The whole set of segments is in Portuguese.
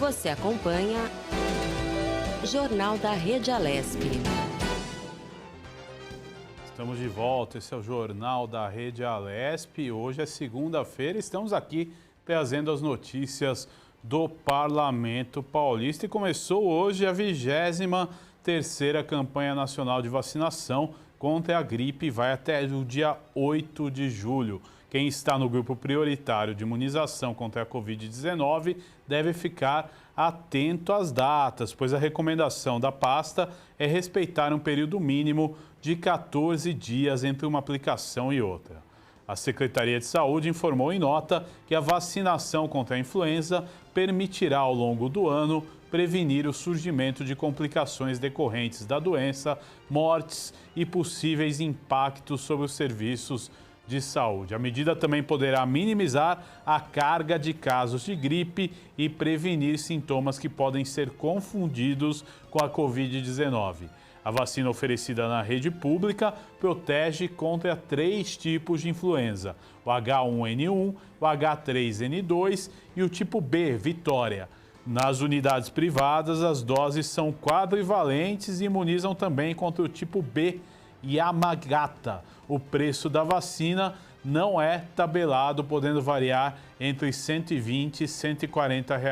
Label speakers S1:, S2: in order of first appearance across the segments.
S1: Você acompanha Jornal da Rede Alesp.
S2: Estamos de volta, esse é o Jornal da Rede Alesp. Hoje é segunda-feira, estamos aqui trazendo as notícias do Parlamento Paulista e começou hoje a 23ª campanha nacional de vacinação contra a gripe, vai até o dia 8 de julho. Quem está no grupo prioritário de imunização contra a Covid-19 deve ficar atento às datas, pois a recomendação da pasta é respeitar um período mínimo de 14 dias entre uma aplicação e outra. A Secretaria de Saúde informou em nota que a vacinação contra a influenza permitirá ao longo do ano prevenir o surgimento de complicações decorrentes da doença, mortes e possíveis impactos sobre os serviços de saúde. A medida também poderá minimizar a carga de casos de gripe e prevenir sintomas que podem ser confundidos com a Covid-19. A vacina oferecida na rede pública protege contra 3 tipos de influenza: o H1N1, o H3N2 e o tipo B, Vitória. Nas unidades privadas, as doses são quadrivalentes e imunizam também contra o tipo B, Yamagata. O preço da vacina não é tabelado, podendo variar entre R$ 120 e R$ 140.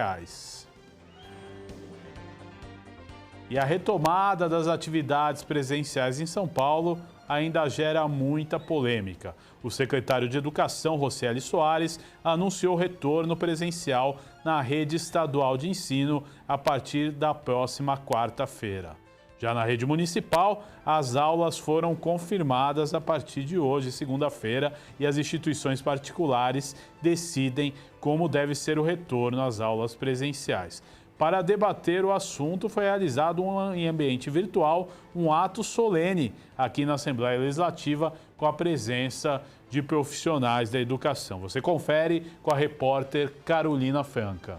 S2: E a retomada das atividades presenciais em São Paulo ainda gera muita polêmica. O secretário de Educação, Rocieli Soares, anunciou o retorno presencial na rede estadual de ensino a partir da próxima quarta-feira. Já na rede municipal, as aulas foram confirmadas a partir de hoje, segunda-feira, e as instituições particulares decidem como deve ser o retorno às aulas presenciais. Para debater o assunto, foi realizado em ambiente virtual um ato solene aqui na Assembleia Legislativa com a presença de profissionais da educação. Você confere com a repórter Carolina Franca.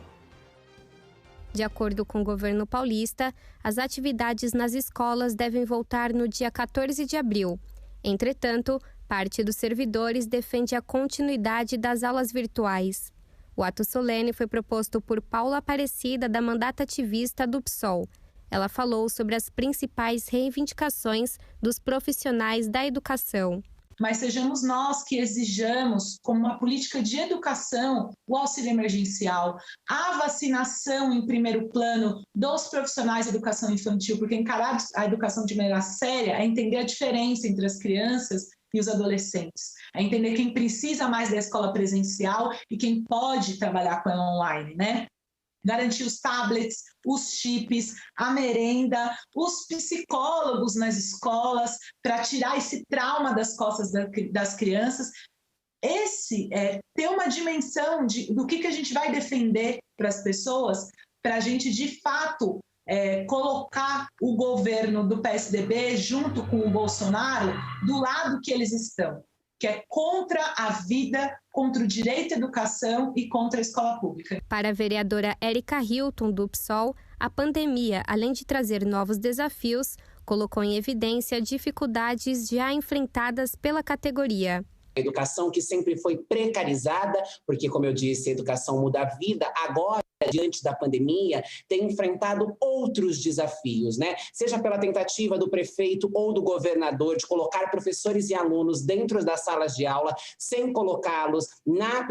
S3: De acordo com o governo paulista, as atividades nas escolas devem voltar no dia 14 de abril. Entretanto, parte dos servidores defende a continuidade das aulas virtuais. O ato solene foi proposto por Paula Aparecida, da Mandata Ativista do PSOL. Ela falou sobre as principais reivindicações dos profissionais da educação.
S4: Mas sejamos nós que exijamos, como uma política de educação, o auxílio emergencial, a vacinação em primeiro plano dos profissionais de educação infantil, porque encarar a educação de maneira séria é entender a diferença entre as crianças e os adolescentes, é entender quem precisa mais da escola presencial e quem pode trabalhar com ela online, né? Garantir os tablets, os chips, a merenda, os psicólogos nas escolas, para tirar esse trauma das costas das crianças. Esse é ter uma dimensão do que a gente vai defender para as pessoas, para a gente, de fato, colocar o governo do PSDB junto com o Bolsonaro do lado que eles estão, que é contra a vida, contra o direito à educação e contra a escola pública.
S3: Para a vereadora Érica Hilton, do PSOL, a pandemia, além de trazer novos desafios, colocou em evidência dificuldades já enfrentadas pela categoria.
S5: A educação que sempre foi precarizada, porque, como eu disse, a educação muda a vida, agora, diante da pandemia, tem enfrentado outros desafios, né? Seja pela tentativa do prefeito ou do governador de colocar professores e alunos dentro das salas de aula, sem colocá-los na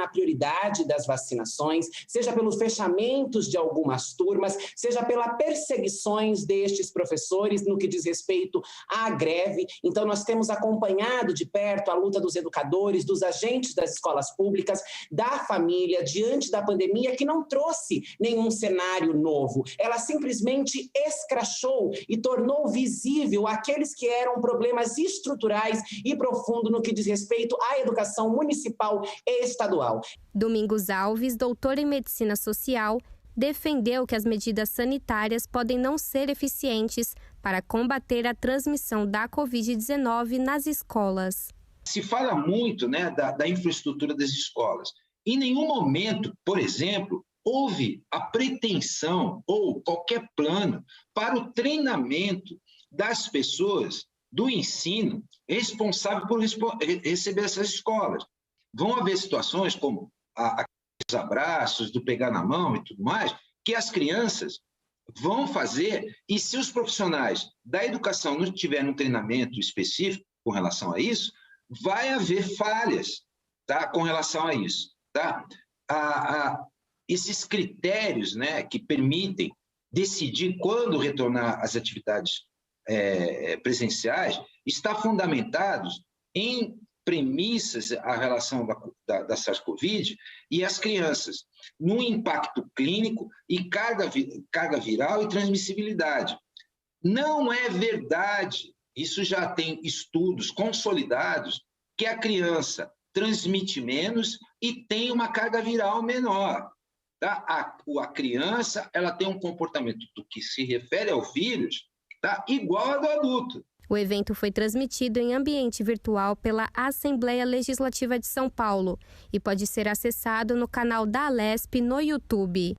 S5: prioridade das vacinações, seja pelos fechamentos de algumas turmas, seja pelas perseguições destes professores no que diz respeito à greve. Então, nós temos acompanhado de perto a luta dos educadores, dos agentes das escolas públicas, da família, diante da pandemia, que não trouxe nenhum cenário novo. Ela simplesmente escrachou e tornou visível aqueles que eram problemas estruturais e profundos no que diz respeito à educação municipal e estadual.
S3: Domingos Alves, doutor em Medicina Social, defendeu que as medidas sanitárias podem não ser eficientes para combater a transmissão da Covid-19 nas escolas.
S6: Se fala muito, né, da infraestrutura das escolas. Em nenhum momento, por exemplo, houve a pretensão ou qualquer plano para o treinamento das pessoas do ensino responsável por receber essas escolas. Vão haver situações como a abraços, do pegar na mão e tudo mais, que as crianças vão fazer, e se os profissionais da educação não tiverem um treinamento específico com relação a isso, vai haver falhas, tá, com relação a isso. Tá? Esses critérios, né, que permitem decidir quando retornar às atividades presenciais, está fundamentados em premissas a relação da SARS-CoV e as crianças, no impacto clínico e carga viral e transmissibilidade. Não é verdade, isso já tem estudos consolidados, que a criança transmite menos e tem uma carga viral menor. Tá? A criança ela tem um comportamento do que se refere ao vírus, tá? Igual ao do adulto.
S3: O evento foi transmitido em ambiente virtual pela Assembleia Legislativa de São Paulo e pode ser acessado no canal da Alesp no YouTube.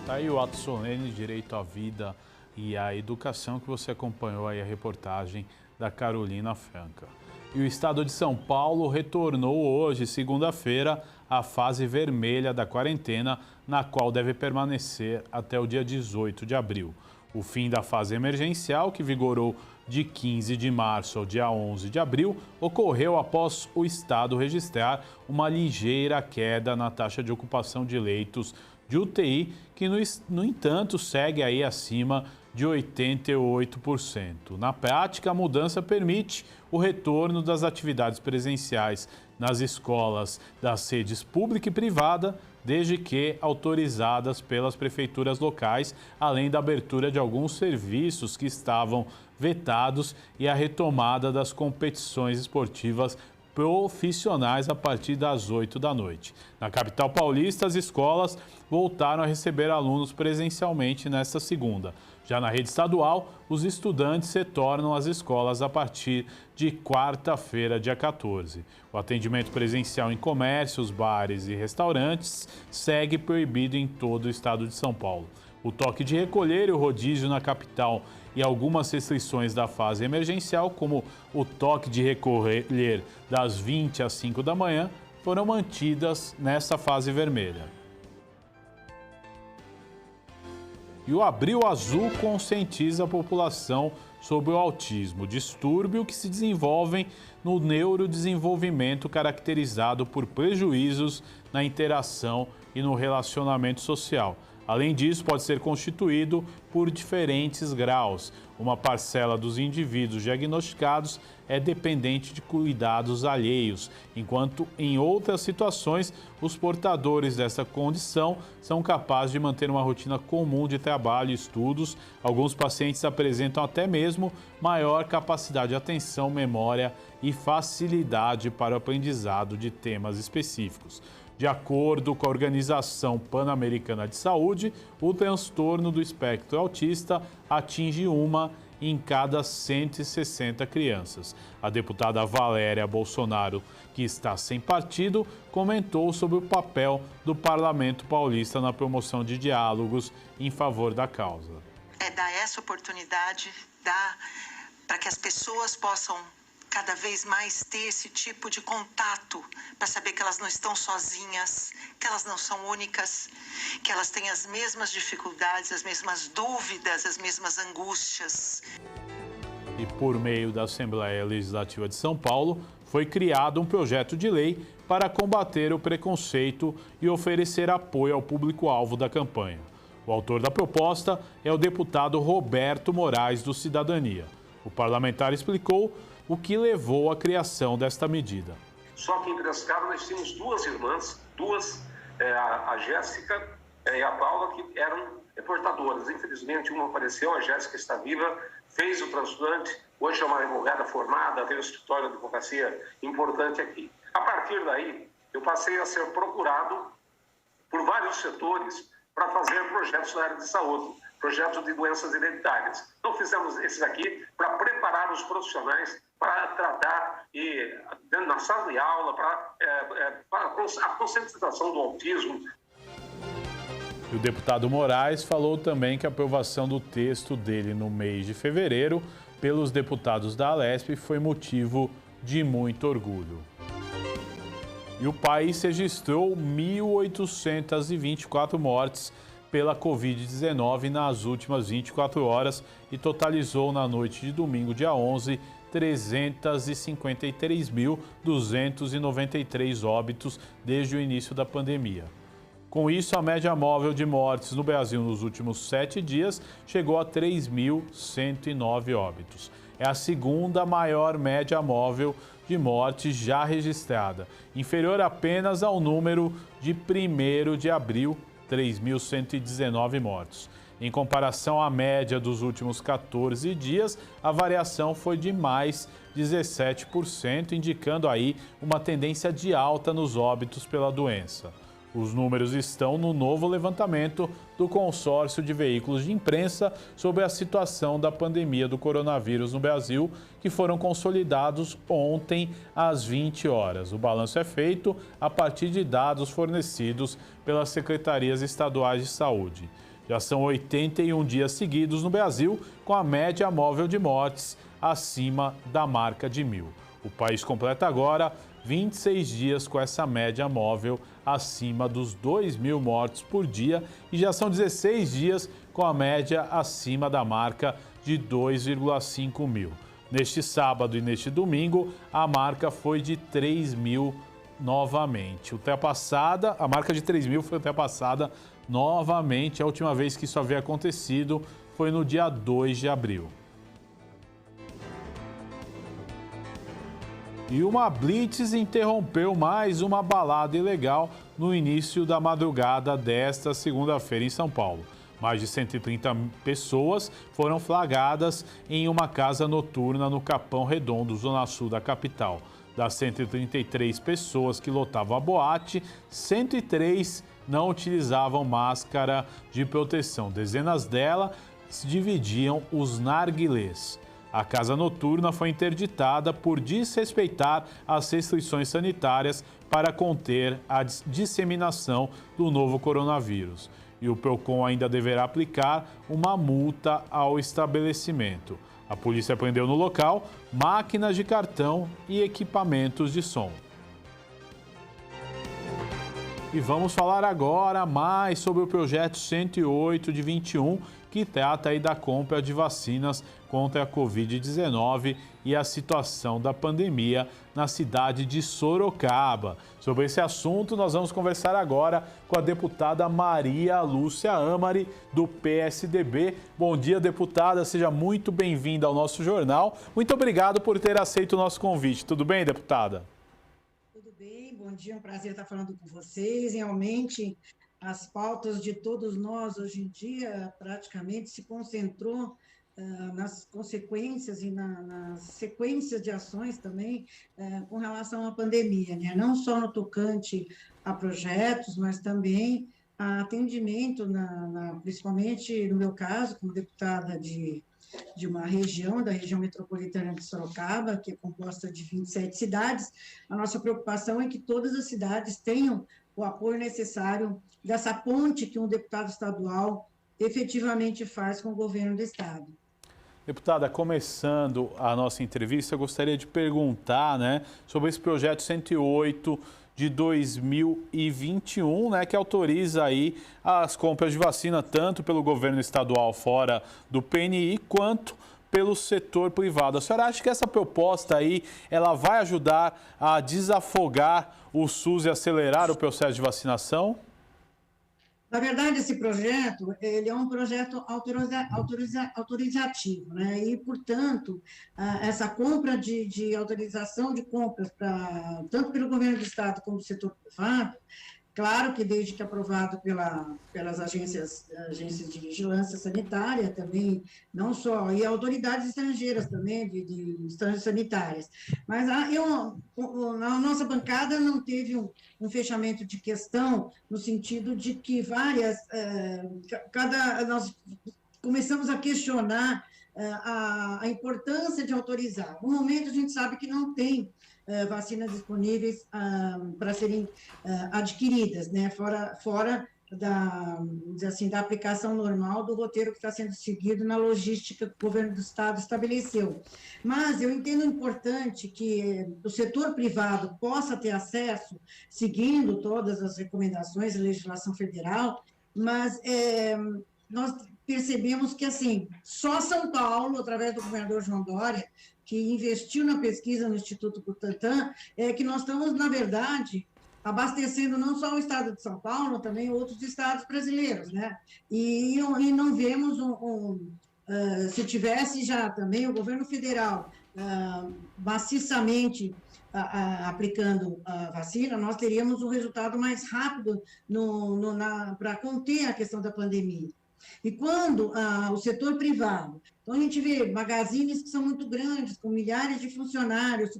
S2: Tá aí o ato solene, direito à vida e à educação, que você acompanhou aí a reportagem da Carolina Franca. E o estado de São Paulo retornou hoje, segunda-feira, à fase vermelha da quarentena, na qual deve permanecer até o dia 18 de abril. O fim da fase emergencial, que vigorou de 15 de março ao dia 11 de abril, ocorreu após o estado registrar uma ligeira queda na taxa de ocupação de leitos de UTI, que, no entanto, segue aí acima de 88%. Na prática, a mudança permite o retorno das atividades presenciais nas escolas das redes pública e privada, desde que autorizadas pelas prefeituras locais, além da abertura de alguns serviços que estavam vetados e a retomada das competições esportivas profissionais a partir das 8 da noite. Na capital paulista, as escolas voltaram a receber alunos presencialmente nesta segunda. Já na rede estadual, os estudantes retornam às escolas a partir de quarta-feira, dia 14. O atendimento presencial em comércios, bares e restaurantes segue proibido em todo o estado de São Paulo. O toque de recolher e o rodízio na capital e algumas restrições da fase emergencial, como o toque de recolher das 20 às 5 da manhã, foram mantidas nesta fase vermelha. E o Abril Azul conscientiza a população sobre o autismo, distúrbio que se desenvolve no neurodesenvolvimento caracterizado por prejuízos na interação e no relacionamento social. Além disso, pode ser constituído por diferentes graus. Uma parcela dos indivíduos diagnosticados é dependente de cuidados alheios, enquanto em outras situações, os portadores dessa condição são capazes de manter uma rotina comum de trabalho e estudos. Alguns pacientes apresentam até mesmo maior capacidade de atenção, memória e facilidade para o aprendizado de temas específicos. De acordo com a Organização Pan-Americana de Saúde, o transtorno do espectro autista atinge uma em cada 160 crianças. A deputada Valéria Bolsonaro, que está sem partido, comentou sobre o papel do Parlamento Paulista na promoção de diálogos em favor da causa.
S7: É dar essa oportunidade, para que as pessoas possam cada vez mais ter esse tipo de contato, para saber que elas não estão sozinhas, que elas não são únicas, que elas têm as mesmas dificuldades, as mesmas dúvidas, as mesmas angústias.
S2: E por meio da Assembleia Legislativa de São Paulo, foi criado um projeto de lei para combater o preconceito e oferecer apoio ao público-alvo da campanha. O autor da proposta é o deputado Roberto Moraes, do Cidadania. O parlamentar explicou o que levou à criação desta medida.
S8: Só que em Piracicaba nós tínhamos duas irmãs, a Jéssica e a Paula, que eram portadoras. Infelizmente, uma apareceu, a Jéssica está viva, fez o transplante, hoje é uma advogada formada, tem um escritório de advocacia importante aqui. A partir daí, eu passei a ser procurado por vários setores para fazer projetos na área de saúde, projetos de doenças hereditárias. Então, fizemos esses aqui para preparar os profissionais para tratar na sala de aula, para a conscientização do autismo.
S2: E o deputado Moraes falou também que a aprovação do texto dele no mês de fevereiro pelos deputados da Alesp foi motivo de muito orgulho. E o país registrou 1.824 mortes pela Covid-19 nas últimas 24 horas e totalizou na noite de domingo, dia 11, 353.293 óbitos desde o início da pandemia. Com isso, a média móvel de mortes no Brasil nos últimos 7 dias chegou a 3.109 óbitos. É a segunda maior média móvel de mortes já registrada, inferior apenas ao número de 1º de abril, 3.119 mortos. Em comparação à média dos últimos 14 dias, a variação foi de mais 17%, indicando aí uma tendência de alta nos óbitos pela doença. Os números estão no novo levantamento do consórcio de veículos de imprensa sobre a situação da pandemia do coronavírus no Brasil, que foram consolidados ontem às 20 horas. O balanço é feito a partir de dados fornecidos pelas secretarias estaduais de saúde. Já são 81 dias seguidos no Brasil com a média móvel de mortes acima da marca de 1.000. O país completa agora 26 dias com essa média móvel acima dos 2.000 mortos por dia e já são 16 dias com a média acima da marca de 2,5 mil. Neste sábado e neste domingo, a marca foi de 3.000 novamente. A marca de 3.000 foi ultrapassada novamente. A última vez que isso havia acontecido foi no dia 2 de abril. E uma blitz interrompeu mais uma balada ilegal no início da madrugada desta segunda-feira em São Paulo. Mais de 130 pessoas foram flagradas em uma casa noturna no Capão Redondo, zona sul da capital. Das 133 pessoas que lotavam a boate, 103 não utilizavam máscara de proteção. Dezenas delas dividiam os narguilés. A casa noturna foi interditada por desrespeitar as restrições sanitárias para conter a disseminação do novo coronavírus. E o PROCON ainda deverá aplicar uma multa ao estabelecimento. A polícia apreendeu no local máquinas de cartão e equipamentos de som. E vamos falar agora mais sobre o projeto 108 de 21, que trata aí da compra de vacinas contra a Covid-19 e a situação da pandemia na cidade de Sorocaba. Sobre esse assunto, nós vamos conversar agora com a deputada Maria Lúcia Amari, do PSDB. Bom dia, deputada, seja muito bem-vinda ao nosso jornal. Muito obrigado por ter aceito o nosso convite. Tudo bem, deputada?
S9: Tudo bem, bom dia, é um prazer estar falando com vocês. Realmente, as pautas de todos nós hoje em dia praticamente se concentrou nas consequências e nas sequências de ações também com relação à pandemia, né? Não só no tocante a projetos, mas também a atendimento, principalmente no meu caso, como deputada de uma região, da região metropolitana de Sorocaba, que é composta de 27 cidades. A nossa preocupação é que todas as cidades tenham o apoio necessário dessa ponte que um deputado estadual efetivamente faz com o governo do estado.
S2: Deputada, começando a nossa entrevista, eu gostaria de perguntar, sobre esse projeto 108 de 2021, que autoriza aí as compras de vacina tanto pelo governo estadual fora do PNI quanto pelo setor privado. A senhora acha que essa proposta aí, ela vai ajudar a desafogar o SUS e acelerar o processo de vacinação?
S9: Na verdade, esse projeto, ele é um projeto autorizativo, né? E, portanto, essa compra de autorização de compras, tanto pelo governo do estado como do setor privado, claro que desde que aprovado pelas agências de vigilância sanitária também, não só, e autoridades estrangeiras também, de instâncias sanitárias. Mas a nossa bancada não teve um fechamento de questão no sentido de que nós começamos a questionar a importância de autorizar. No momento, a gente sabe que não tem vacinas disponíveis para serem adquiridas, né? Fora da aplicação normal do roteiro que está sendo seguido na logística que o governo do Estado estabeleceu. Mas eu entendo importante que o setor privado possa ter acesso, seguindo todas as recomendações da legislação federal, mas nós percebemos que, assim, só São Paulo, através do governador João Dória, que investiu na pesquisa no Instituto Butantan, que nós estamos, na verdade, abastecendo não só o estado de São Paulo, também outros estados brasileiros, né? E não vemos se tivesse já também o governo federal maciçamente aplicando a vacina, nós teríamos um resultado mais rápido para conter a questão da pandemia. E quando o setor privado, então a gente vê magazines que são muito grandes, com milhares de funcionários,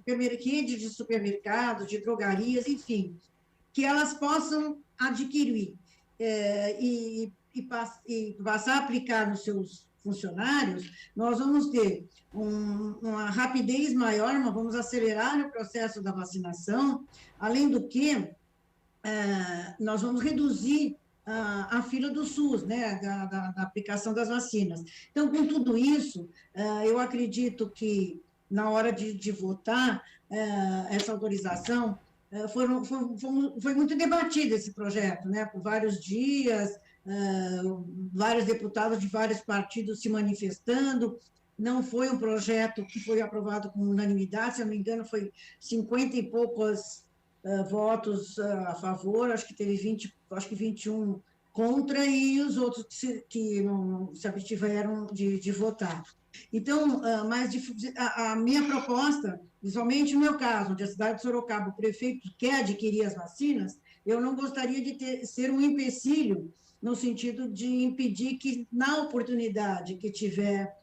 S9: redes de supermercados, de drogarias, enfim, que elas possam adquirir e passar a aplicar nos seus funcionários, nós vamos ter uma rapidez maior, nós vamos acelerar o processo da vacinação, além do que nós vamos reduzir a fila do SUS, né, da aplicação das vacinas. Então, com tudo isso, eu acredito que, na hora de votar essa autorização, foi muito debatido esse projeto, né, por vários dias, vários deputados de vários partidos se manifestando. Não foi um projeto que foi aprovado com unanimidade, se não me engano, foi 50 e poucos votos a favor, acho que teve 21 contra, e os outros que não se abstiveram de votar. Então, mas a minha proposta, principalmente no meu caso, onde a cidade de Sorocaba, o prefeito quer adquirir as vacinas, eu não gostaria de ser um empecilho no sentido de impedir que, na oportunidade que tiver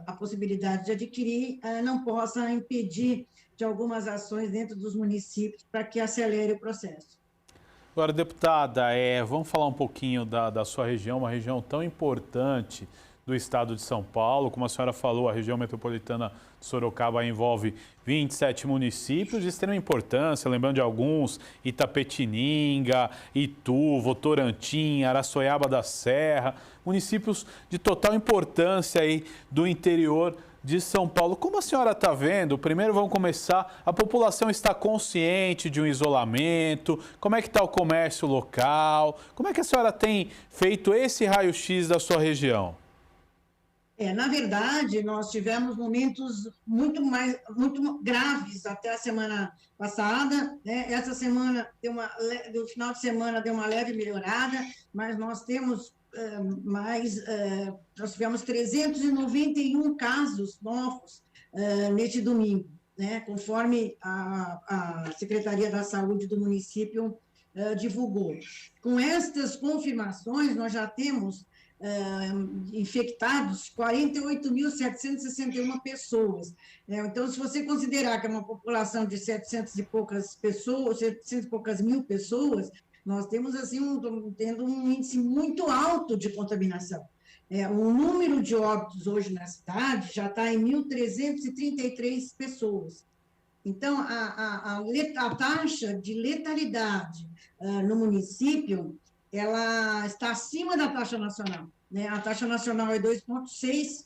S9: a possibilidade de adquirir, não possa impedir de algumas ações dentro dos municípios para que acelere o processo.
S2: Agora, deputada, vamos falar um pouquinho da sua região, uma região tão importante do estado de São Paulo. Como a senhora falou, a região metropolitana de Sorocaba envolve 27 municípios de extrema importância, lembrando de alguns: Itapetininga, Itu, Votorantim, Araçoiaba da Serra, municípios de total importância aí do interior de São Paulo. Como a senhora está vendo? Primeiro vamos começar, a população está consciente de um isolamento? Como é que está o comércio local? Como é que a senhora tem feito esse raio-x da sua região?
S9: Na verdade, nós tivemos momentos muito graves até a semana passada, né? Essa semana, no final de semana, deu uma leve melhorada, mas nós temos nós tivemos 391 casos novos neste domingo, né? Conforme a Secretaria da Saúde do município divulgou. Com estas confirmações, nós já temos infectados 48.761 pessoas. Então, se você considerar que é uma população de 700 e poucas mil pessoas, nós temos assim tendo um índice muito alto de contaminação. O número de óbitos hoje na cidade já está em 1.333 pessoas. Então, a taxa de letalidade no município, ela está acima da taxa nacional, né? A taxa nacional é 2,6,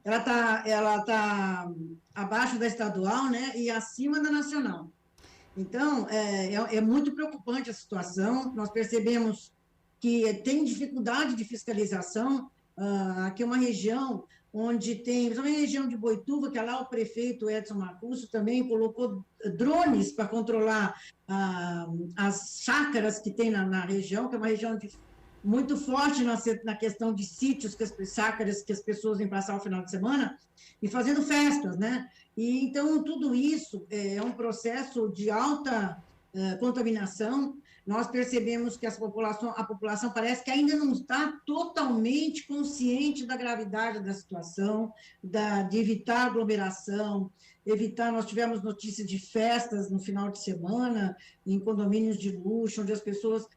S9: ela tá abaixo da estadual, né? E acima da nacional. Então, é muito preocupante a situação. Nós percebemos que tem dificuldade de fiscalização. Aqui é uma região onde tem, principalmente a região de Boituva, que lá o prefeito Edson Marcúcio também colocou drones para controlar as chácaras que tem na região, que é uma região muito forte na questão de sítios, chácaras que as pessoas vêm passar o final de semana, e fazendo festas, né? E, então, tudo isso é um processo de alta contaminação. Nós percebemos que a população parece que ainda não está totalmente consciente da gravidade da situação, de evitar aglomeração, nós tivemos notícias de festas no final de semana, em condomínios de luxo, onde as pessoas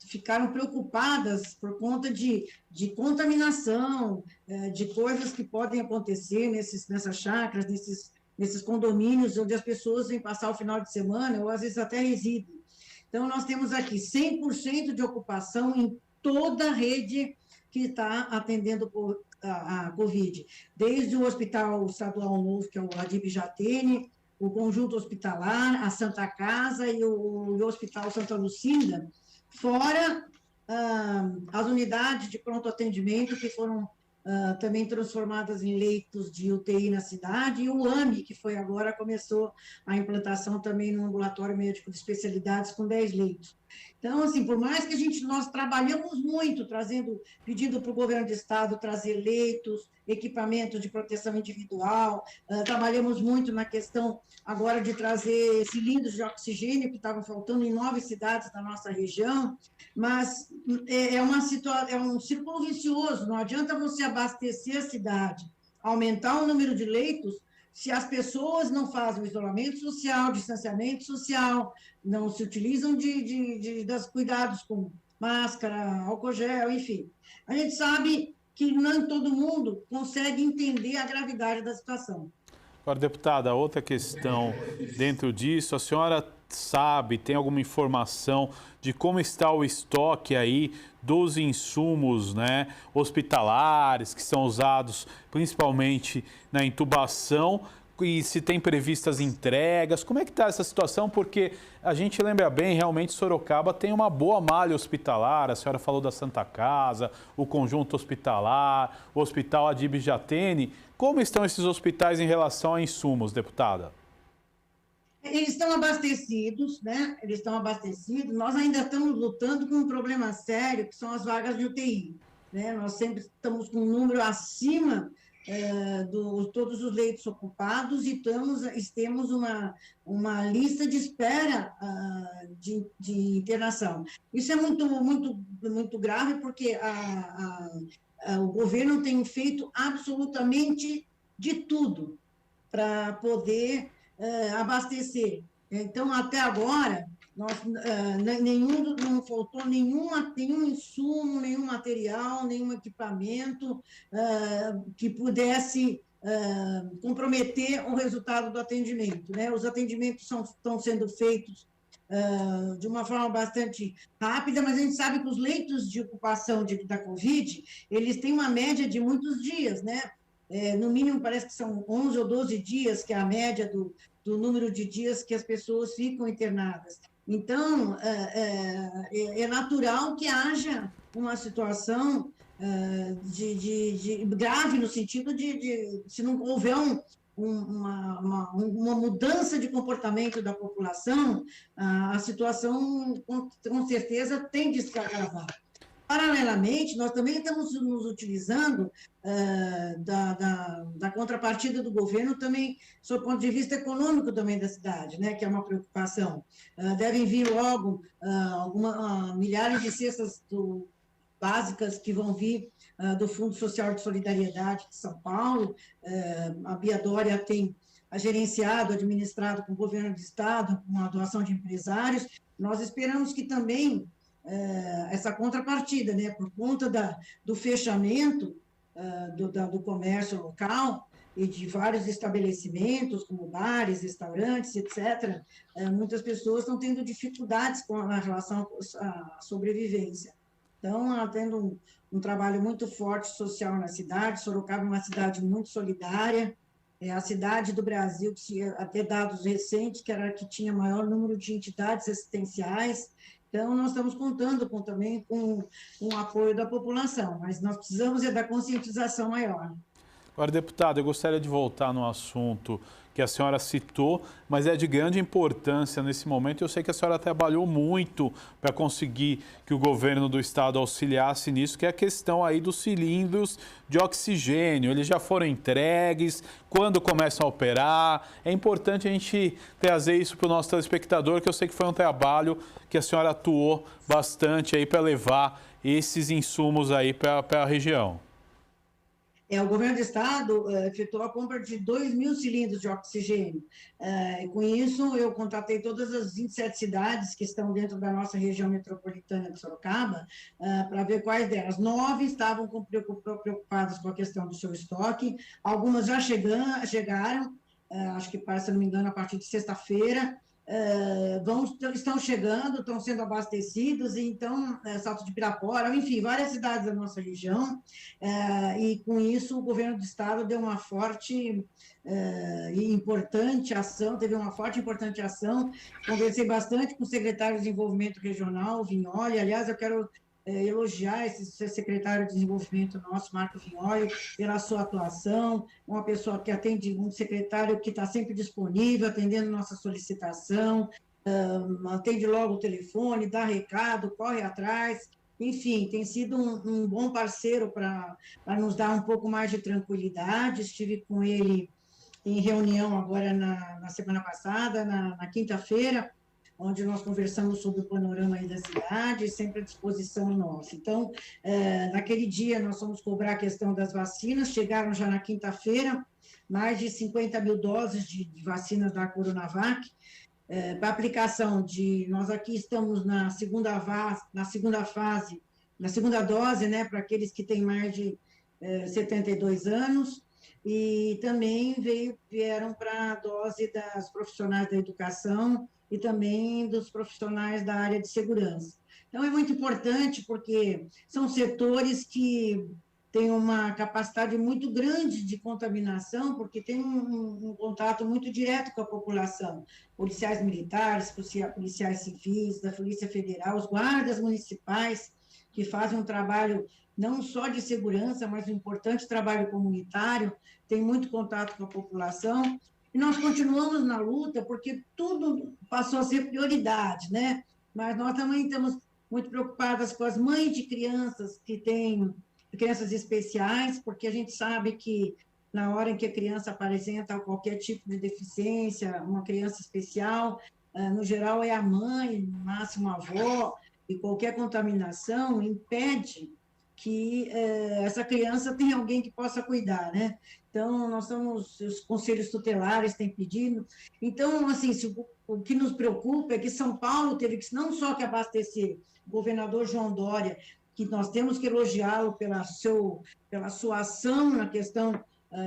S9: ficaram preocupadas por conta de contaminação, de coisas que podem acontecer nessas chácaras, nesses condomínios, onde as pessoas vêm passar o final de semana, ou às vezes até residem. Então, nós temos aqui 100% de ocupação em toda a rede que está atendendo a Covid, desde o Hospital Estadual Novo, que é o Adib Jatene, o Conjunto Hospitalar, a Santa Casa e o Hospital Santa Lucinda, fora as unidades de pronto atendimento que foram também transformadas em leitos de UTI na cidade, e o AMI, que foi agora, começou a implantação também no ambulatório médico de especialidades com 10 leitos. Então, assim, por mais que nós trabalhamos muito, pedindo para o governo do estado trazer leitos, equipamentos de proteção individual, trabalhamos muito na questão agora de trazer cilindros de oxigênio, que estavam faltando em 9 cidades da nossa região, mas é um círculo vicioso, não adianta você abastecer a cidade, aumentar o número de leitos, se as pessoas não fazem o isolamento social, distanciamento social, não se utilizam dos cuidados com máscara, álcool gel, enfim. A gente sabe que nem todo mundo consegue entender a gravidade da situação.
S2: Agora, deputada, outra questão dentro disso, a senhora sabe, tem alguma informação de como está o estoque aí dos insumos, né, hospitalares que são usados principalmente na intubação, e se tem previstas entregas, como é que está essa situação? Porque a gente lembra bem, realmente Sorocaba tem uma boa malha hospitalar, a senhora falou da Santa Casa, o Conjunto Hospitalar, o Hospital Adib Jatene. Como estão esses hospitais em relação a insumos, deputada?
S9: Eles estão abastecidos, né? Eles estão abastecidos. Nós ainda estamos lutando com um problema sério, que são as vagas de UTI, né? Nós sempre estamos com um número acima todos os leitos ocupados e temos uma lista de espera de internação. Isso é muito grave, porque o governo tem feito absolutamente de tudo para poder abastecer. Então, até agora, não faltou nenhum insumo, nenhum material, nenhum equipamento que pudesse comprometer o resultado do atendimento, né? Os atendimentos estão sendo feitos de uma forma bastante rápida, mas a gente sabe que os leitos de ocupação da Covid, eles têm uma média de muitos dias, né? No mínimo, parece que são 11 ou 12 dias, que é a média do número de dias que as pessoas ficam internadas. Então, é natural que haja uma situação de grave, no sentido de se não houver uma mudança de comportamento da população, a situação, com certeza, tende a se agravar. Paralelamente, nós também estamos nos utilizando da contrapartida do governo também, sob o ponto de vista econômico também da cidade, né, que é uma preocupação. Devem vir logo milhares de cestas básicas que vão vir do Fundo Social de Solidariedade de São Paulo. A Bia Dória tem gerenciado, administrado com o governo do estado, com a doação de empresários. Nós esperamos que também essa contrapartida, né, por conta do fechamento do comércio local e de vários estabelecimentos, como bares, restaurantes, etc., muitas pessoas estão tendo dificuldades na relação à sobrevivência. Então, tendo um trabalho muito forte social na cidade. Sorocaba é uma cidade muito solidária, é a cidade do Brasil, até dados recentes, que era a que tinha maior número de entidades assistenciais. Então, nós estamos contando também com o apoio da população, mas nós precisamos da conscientização maior.
S2: Agora, deputada, eu gostaria de voltar no assunto que a senhora citou, mas é de grande importância nesse momento. Eu sei que a senhora trabalhou muito para conseguir que o governo do estado auxiliasse nisso, que é a questão aí dos cilindros de oxigênio. Eles já foram entregues, quando começam a operar? É importante a gente trazer isso para o nosso telespectador, que eu sei que foi um trabalho que a senhora atuou bastante aí para levar esses insumos aí para a região.
S9: O governo do estado efetuou a compra de 2.000 cilindros de oxigênio. Com isso, eu contatei todas as 27 cidades que estão dentro da nossa região metropolitana de Sorocaba para ver quais delas. 9 estavam preocupadas com a questão do seu estoque, algumas já chegaram, acho que, se não me engano, a partir de sexta-feira, estão chegando, estão sendo abastecidos, e então, Salto de Pirapora, enfim, várias cidades da nossa região, e com isso o governo do estado deu uma forte e importante ação, teve uma forte e importante ação. Conversei bastante com o secretário de Desenvolvimento Regional, Vignoli. Aliás, eu quero elogiar esse secretário de Desenvolvimento nosso, Marco Vignoli, pela sua atuação, uma pessoa que atende, um secretário que está sempre disponível, atendendo nossa solicitação, atende logo o telefone, dá recado, corre atrás, enfim, tem sido um bom parceiro para nos dar um pouco mais de tranquilidade. Estive com ele em reunião agora na semana passada, na quinta-feira, onde nós conversamos sobre o panorama aí da cidade, sempre à disposição nossa. Então, naquele dia, nós fomos cobrar a questão das vacinas, chegaram já na quinta-feira mais de 50 mil doses de vacinas da Coronavac, para aplicação nós aqui estamos na segunda dose, né, para aqueles que têm mais de 72 anos, e também vieram para a dose das profissionais da educação, e também dos profissionais da área de segurança. Então, é muito importante, porque são setores que têm uma capacidade muito grande de contaminação, porque tem um contato muito direto com a população. Policiais militares, policiais civis, da Polícia Federal, os guardas municipais, que fazem um trabalho não só de segurança, mas um importante trabalho comunitário, tem muito contato com a população. E nós continuamos na luta, porque tudo passou a ser prioridade, né? Mas nós também estamos muito preocupadas com as mães de crianças que têm crianças especiais, porque a gente sabe que na hora em que a criança apresenta qualquer tipo de deficiência, uma criança especial, no geral é a mãe, no máximo a avó, e qualquer contaminação impede que essa criança tenha alguém que possa cuidar, né? Então, os conselhos tutelares têm pedido. Então, assim, o que nos preocupa é que São Paulo teve que não só que abastecer o governador João Dória, que nós temos que elogiá-lo pela sua ação na questão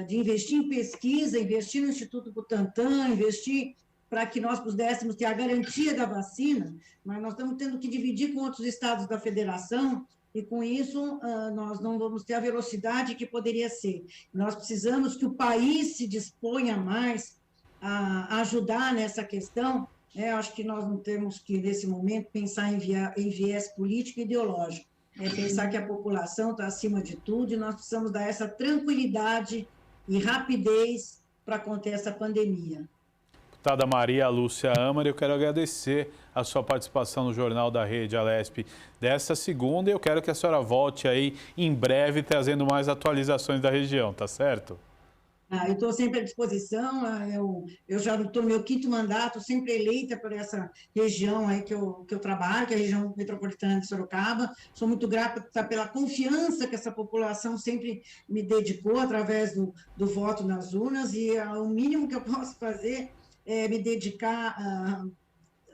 S9: de investir em pesquisa, investir no Instituto Butantan, investir para que nós pudéssemos ter a garantia da vacina, mas nós estamos tendo que dividir com outros estados da federação, e com isso nós não vamos ter a velocidade que poderia ser. Nós precisamos que o país se disponha mais a ajudar nessa questão. Acho que nós não temos que, nesse momento, pensar em viés político e ideológico. Pensar que a população está acima de tudo, e nós precisamos dar essa tranquilidade e rapidez para conter essa pandemia.
S2: Deputada Maria Lúcia Amari, eu quero agradecer a sua participação no Jornal da Rede Alesp desta segunda, e eu quero que a senhora volte aí em breve trazendo mais atualizações da região, tá certo?
S9: Eu estou sempre à disposição, eu já estou no meu 5º mandato, sempre eleita por essa região aí que eu trabalho, que é a região metropolitana de Sorocaba. Sou muito grata pela confiança que essa população sempre me dedicou através do voto nas urnas, e o mínimo que eu posso fazer é me dedicar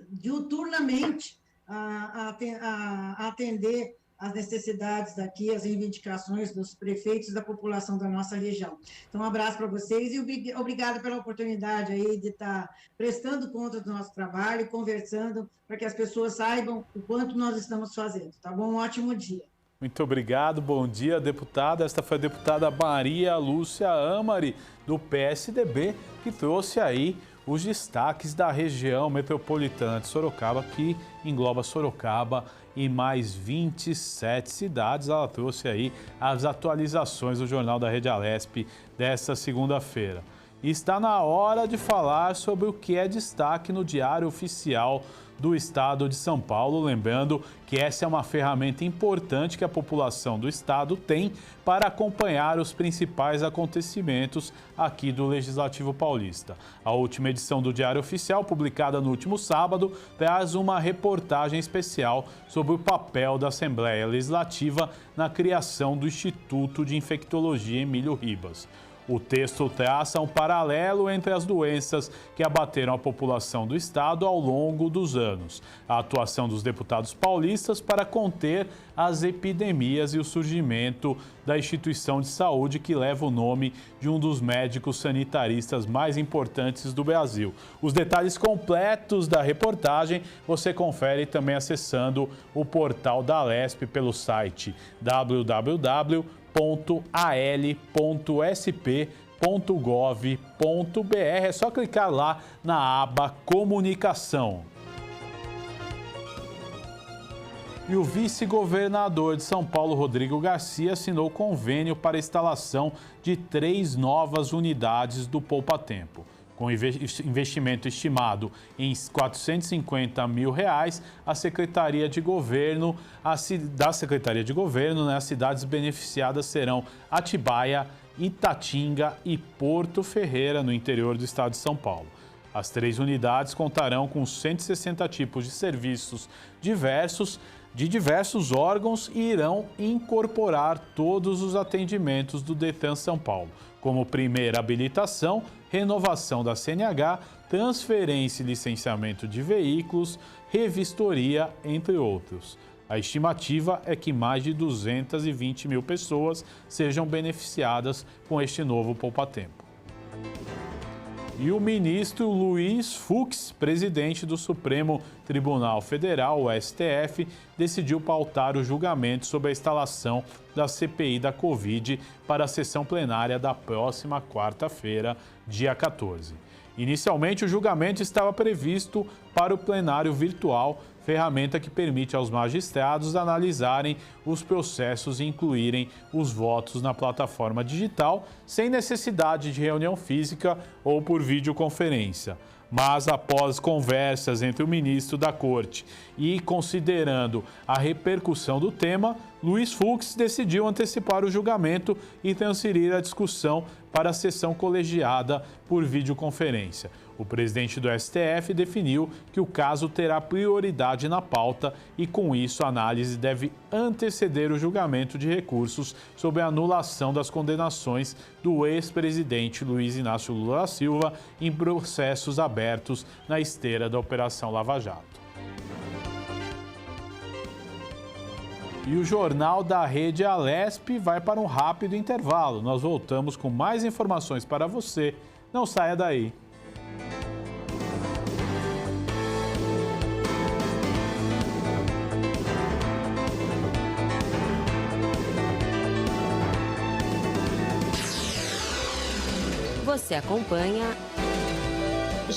S9: diuturnamente a atender as necessidades daqui, as reivindicações dos prefeitos e da população da nossa região. Então, um abraço para vocês e obrigada pela oportunidade aí de estar prestando conta do nosso trabalho e conversando para que as pessoas saibam o quanto nós estamos fazendo. Tá bom? Um ótimo dia.
S2: Muito obrigado, bom dia, deputada. Esta foi a deputada Maria Lúcia Amari, do PSDB, que trouxe aí os destaques da região metropolitana de Sorocaba, que engloba Sorocaba e mais 27 cidades. Ela trouxe aí as atualizações do Jornal da Rede Alesp desta segunda-feira. E está na hora de falar sobre o que é destaque no Diário Oficial do Estado de São Paulo, lembrando que essa é uma ferramenta importante que a população do estado tem para acompanhar os principais acontecimentos aqui do Legislativo Paulista. A última edição do Diário Oficial, publicada no último sábado, traz uma reportagem especial sobre o papel da Assembleia Legislativa na criação do Instituto de Infectologia Emílio Ribas. O texto traça um paralelo entre as doenças que abateram a população do estado ao longo dos anos, a atuação dos deputados paulistas para conter as epidemias e o surgimento da instituição de saúde que leva o nome de um dos médicos sanitaristas mais importantes do Brasil. Os detalhes completos da reportagem você confere também acessando o portal da Alesp pelo site www.al.sp.gov.br. É só clicar lá na aba Comunicação. E o vice-governador de São Paulo, Rodrigo Garcia, assinou convênio para a instalação de 3 novas unidades do Poupa Tempo. Com investimento estimado em R$ 450 mil, a Secretaria de Governo, as cidades beneficiadas serão Atibaia, Itatinga e Porto Ferreira, no interior do estado de São Paulo. As 3 unidades contarão com 160 tipos de serviços diversos, de diversos órgãos e irão incorporar todos os atendimentos do Detran São Paulo, como primeira habilitação, renovação da CNH, transferência e licenciamento de veículos, revistoria, entre outros. A estimativa é que mais de 220 mil pessoas sejam beneficiadas com este novo poupa-tempo. E o ministro Luiz Fux, presidente do Supremo Tribunal Federal, o STF, decidiu pautar o julgamento sobre a instalação da CPI da Covid para a sessão plenária da próxima quarta-feira, dia 14. Inicialmente, o julgamento estava previsto para o plenário virtual, ferramenta que permite aos magistrados analisarem os processos e incluírem os votos na plataforma digital, sem necessidade de reunião física ou por videoconferência. Mas após conversas entre o ministro da Corte e considerando a repercussão do tema, Luiz Fux decidiu antecipar o julgamento e transferir a discussão para a sessão colegiada por videoconferência. O presidente do STF definiu que o caso terá prioridade na pauta e, com isso, a análise deve anteceder o julgamento de recursos sobre a anulação das condenações do ex-presidente Luiz Inácio Lula da Silva em processos abertos na esteira da Operação Lava Jato. E o Jornal da Rede Alesp vai para um rápido intervalo. Nós voltamos com mais informações para você. Não saia daí.
S1: Você acompanha